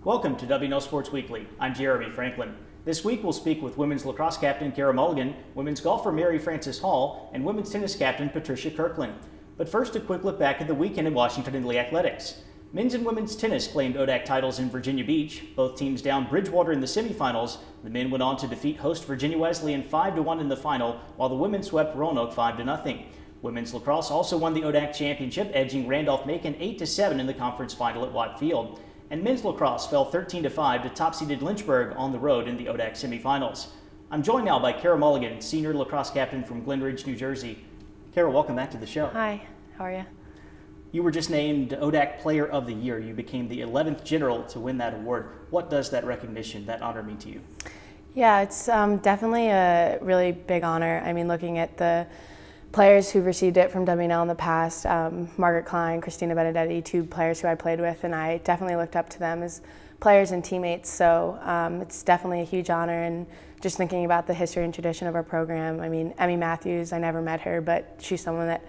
Welcome to W&L Sports Weekly. I'm Jeremy Franklin. This week we'll speak with women's lacrosse captain Cara Mulligan, women's golfer Mary Frances Hall, and women's tennis captain Patricia Kirkland. But first, a quick look back at the weekend in Washington and Lee athletics. Men's and women's tennis claimed ODAC titles in Virginia Beach. Both teams downed Bridgewater in the semifinals. The men went on to defeat host Virginia Wesleyan 5-1 in the final, while the women swept Roanoke 5-0. Women's lacrosse also won the ODAC championship, edging Randolph-Macon 8-7 in the conference final at Watt Field. And men's lacrosse fell 13-5 to top-seeded Lynchburg on the road in the ODAC semifinals. I'm joined now by Cara Mulligan, senior lacrosse captain from Glen Ridge, New Jersey. Cara, welcome back to the show. Hi, how are you? You were just named ODAC Player of the Year. You became the 11th general to win that award. What does that recognition, that honor mean to you? Yeah, it's definitely a really big honor. I mean, looking at the players who've received it from W&L in the past, Margaret Klein, Christina Benedetti, two players who I played with, and I definitely looked up to them as players and teammates. So it's definitely a huge honor. And just thinking about the history and tradition of our program, I mean, Emmy Matthews, I never met her, but she's someone that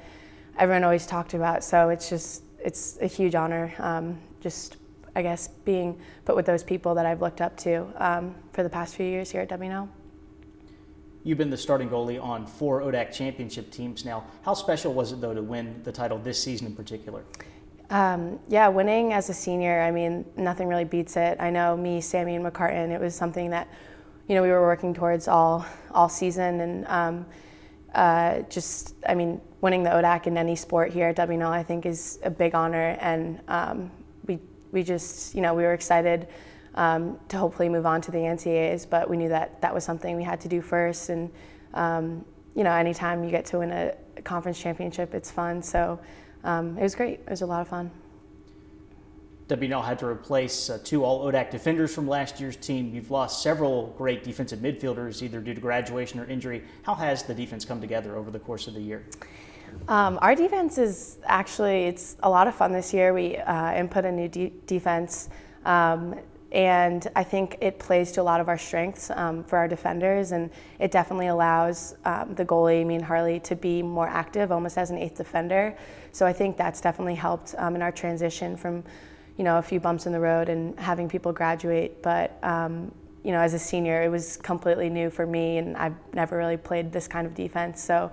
everyone always talked about. So it's a huge honor. Just, I guess, being put with those people that I've looked up to for the past few years here at W&L. You've been the starting goalie on 4 ODAC championship teams now. How special was it, though, to win the title this season in particular? Yeah, winning as a senior, I mean, nothing really beats it. I know me, Sammy, and McCartan, it was something that, we were working towards all season. And just, I mean, winning the ODAC in any sport here at W&L, I think, is a big honor. And we just, we were excited to hopefully move on to the NCAAs, but we knew that that was something we had to do first. And anytime you get to win a conference championship, it's fun. So it was great. It was a lot of fun. W&L had to replace 2 all-ODAC defenders from last year's team. You've lost several great defensive midfielders, either due to graduation or injury. How has the defense come together over the course of the year? Our defense is actually, it's a lot of fun this year. We input a new defense. And I think it plays to a lot of our strengths for our defenders, and it definitely allows the goalie, me and Harley, to be more active, almost as an 8th defender. So I think that's definitely helped in our transition from, a few bumps in the road and having people graduate. But as a senior, it was completely new for me, and I've never really played this kind of defense. So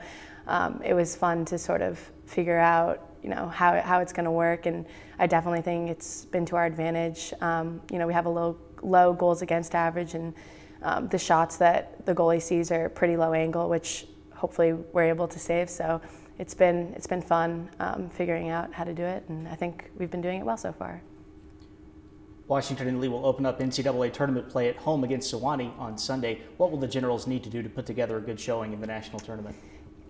it was fun to sort of figure out how it's going to work, and I definitely think it's been to our advantage. We have a low goals against average, and the shots that the goalie sees are pretty low angle, which hopefully we're able to save. So it's been fun figuring out how to do it, and I think we've been doing it well so far. Washington and Lee will open up NCAA tournament play at home against Sewanee on Sunday. What will the Generals need to do to put together a good showing in the national tournament?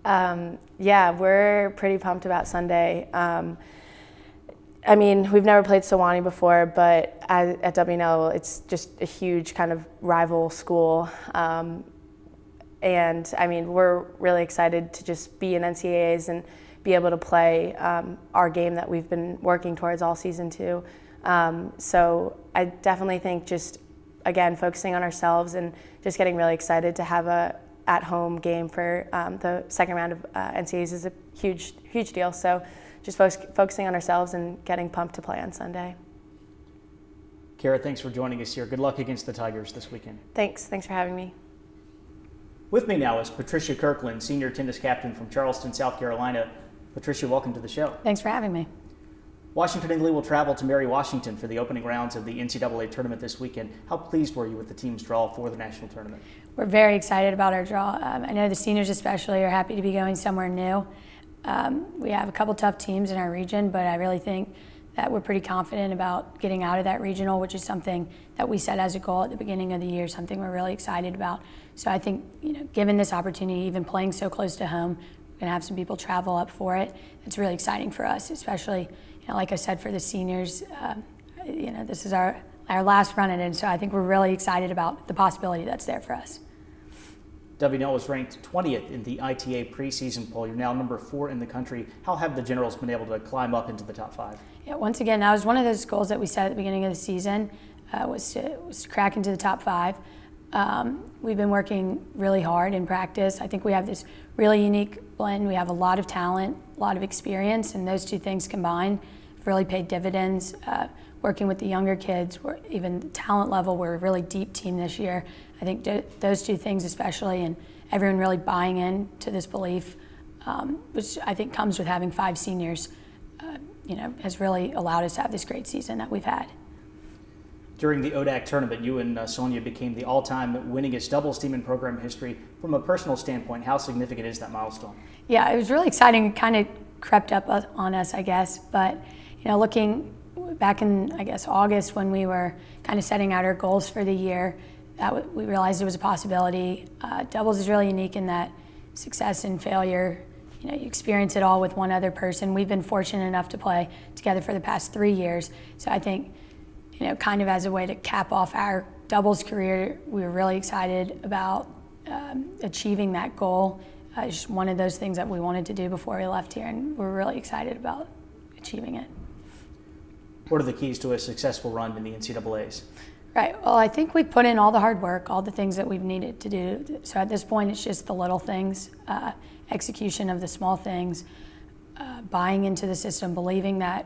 Yeah, we're pretty pumped about Sunday. I mean, we've never played Sewanee before, but at W&L, it's just a huge kind of rival school. And I mean, we're really excited to just be in NCAAs and be able to play our game that we've been working towards all season too. So I definitely think just, again, focusing on ourselves and just getting really excited to have a at-home game for the second round of NCAAs is a huge deal. So just focusing on ourselves and getting pumped to play on Sunday. Cara, thanks for joining us here. Good luck against the Tigers this weekend. Thanks for having me. With me now is Patricia Kirkland, senior tennis captain from Charleston, South Carolina. Patricia, welcome to the show. Thanks for having me. Washington and Lee will travel to Mary, Washington for the opening rounds of the NCAA tournament this weekend. How pleased were you with the team's draw for the national tournament? We're very excited about our draw. I know the seniors especially are happy to be going somewhere new. We have a couple tough teams in our region, but I really think that we're pretty confident about getting out of that regional, which is something that we set as a goal at the beginning of the year, something we're really excited about. So I think, given this opportunity, even playing so close to home, we're going to have some people travel up for it. It's really exciting for us, especially, like I said, for the seniors. This is our last run at it, so I think we're really excited about the possibility that's there for us. W&L was ranked 20th in the ITA preseason poll. You're now number 4 in the country. How have the Generals been able to climb up into the top 5? Yeah, once again, that was one of those goals that we set at the beginning of the season, was to crack into the top 5. We've been working really hard in practice. I think we have this really unique blend. We have a lot of talent, a lot of experience, and those two things combined really paid dividends. Working with the younger kids, even the talent level, we're a really deep team this year. I think those two things especially, and everyone really buying in to this belief, which I think comes with having 5 seniors, has really allowed us to have this great season that we've had. During the ODAC tournament, you and Sonia became the all-time winningest doubles team in program history. From a personal standpoint, how significant is that milestone? Yeah, it was really exciting. It kind of crept up on us, I guess. But looking back in, I guess, August when we were kind of setting out our goals for the year, we realized it was a possibility. Doubles is really unique in that success and failure, you experience it all with one other person. We've been fortunate enough to play together for the past 3 years. So I think, kind of as a way to cap off our doubles career, we were really excited about achieving that goal. It's just one of those things that we wanted to do before we left here, and we're really excited about achieving it. What are the keys to a successful run in the NCAAs? Right. Well, I think we put in all the hard work, all the things that we've needed to do. So at this point, it's just the little things, execution of the small things, buying into the system, believing that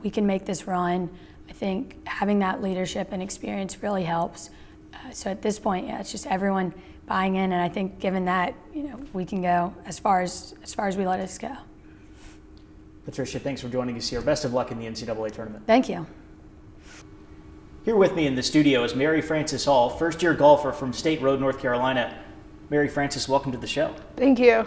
we can make this run. I think having that leadership and experience really helps. So at this point, yeah, it's just everyone buying in, and I think given that, we can go as far as we let us go. Patricia, thanks for joining us here. Best of luck in the NCAA tournament. Thank you. Here with me in the studio is Mary Frances Hall, first-year golfer from State Road, North Carolina. Mary Frances, welcome to the show. Thank you.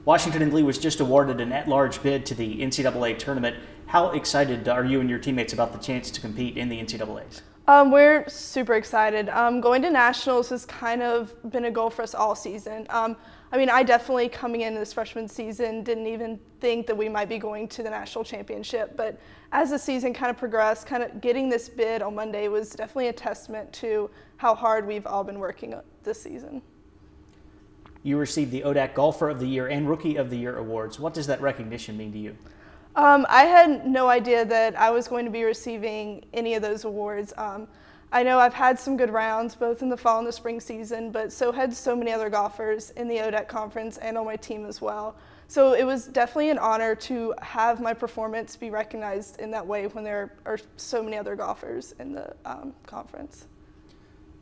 Washington and Lee was just awarded an at-large bid to the NCAA tournament. How excited are you and your teammates about the chance to compete in the NCAAs? We're super excited. Going to nationals has kind of been a goal for us all season. I definitely, coming into this freshman season, didn't even think that we might be going to the national championship. But as the season kind of progressed, kind of getting this bid on Monday was definitely a testament to how hard we've all been working this season. You received the ODAC Golfer of the Year and Rookie of the Year awards. What does that recognition mean to you? I had no idea that I was going to be receiving any of those awards. I know I've had some good rounds both in the fall and the spring season, but so had so many other golfers in the ODAC conference and on my team as well. So it was definitely an honor to have my performance be recognized in that way when there are so many other golfers in the conference.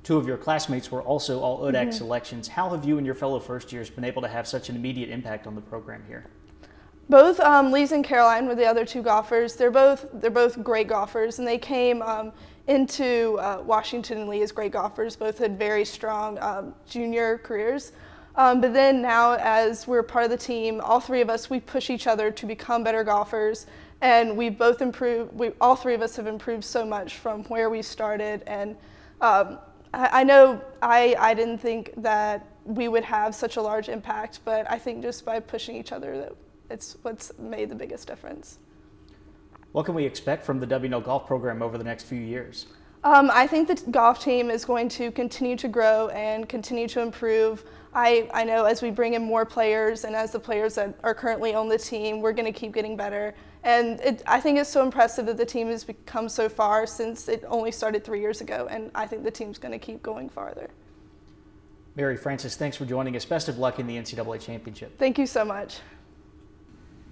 2 of your classmates were also all ODAC selections. How have you and your fellow first years been able to have such an immediate impact on the program here? Both Lise and Caroline were the other 2 golfers. They're both great golfers, and they came into Washington and Lee as great golfers. Both had very strong junior careers. But then now, as we're part of the team, all 3 of us, we push each other to become better golfers, and we've both improved. All 3 of us have improved so much from where we started, and I know I didn't think that we would have such a large impact, but I think just by pushing each other, that it's what's made the biggest difference. What can we expect from the W&L golf program over the next few years? I think the golf team is going to continue to grow and continue to improve. I know as we bring in more players and as the players that are currently on the team, we're going to keep getting better. And I think it's so impressive that the team has come so far since it only started 3 years ago, and I think the team's going to keep going farther. Mary Frances, thanks for joining us. Best of luck in the NCAA championship. Thank you so much.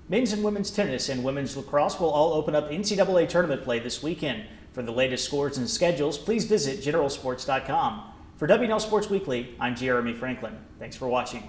Men's and women's tennis and women's lacrosse will all open up NCAA tournament play this weekend. For the latest scores and schedules, please visit generalsports.com. For W&L Sports Weekly, I'm Jeremy Franklin. Thanks for watching.